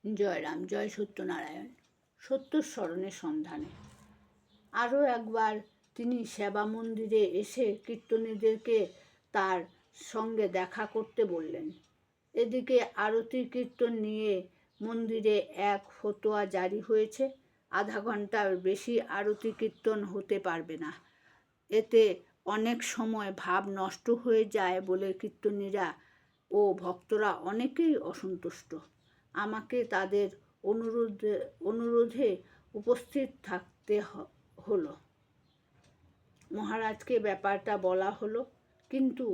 জয় রাম, জয় সত্যনারায়ণ। সত্যর স্মরণের সন্ধানে আরও একবার তিনি সেবা মন্দিরে এসে কীর্তনীদেরকে তার সঙ্গে দেখা করতে বললেন। এদিকে আরতি কীর্তন নিয়ে মন্দিরে এক ফতোয়া জারি হয়েছে। আধা ঘন্টার বেশি আরতি কীর্তন হতে পারবে না। এতে অনেক সময় ভাব নষ্ট হয়ে যায় বলে কীর্তনীরা ও ভক্তরা অনেকেই অসন্তুষ্ট। আমাকে তাদের অনুরোধে উপস্থিত থাকতে হলো। মহারাজকে ব্যাপারটা বলা হলো, কিন্তু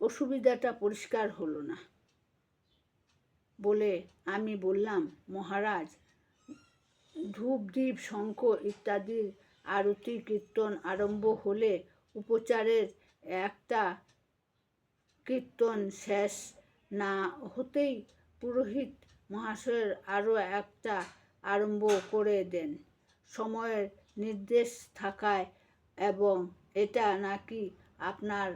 অসুবিধাটা পরিষ্কার হলো না বলে আমি বললাম, মহারাজ, ধূপ দ্বীপ শঙ্খ ইত্যাদির আরতি কীর্তন আরম্ভ হলে উপচারের একটা কীর্তন শেষ না হতেই পুরোহিত মহাশয়ের আরও একটা আরম্ভ করে দেন সময়ের নির্দেশ থাকায়, এবং এটা নাকি আপনার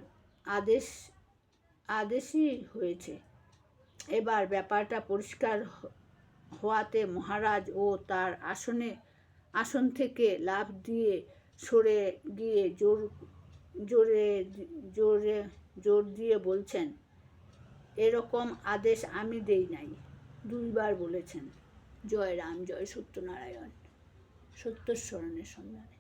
আদেশই হয়েছে। এবার ব্যাপারটা পরিষ্কার হওয়াতে মহারাজ ও তার আসন থেকে লাফ দিয়ে সরে গিয়ে জোর দিয়ে বলছেন, এরকম আদেশ আমি দেই নাই। 2 বার বলেছেন। জয় রাম, জয় সত্যনারায়ণ। সত্যর স্মরণের সন্ধানে।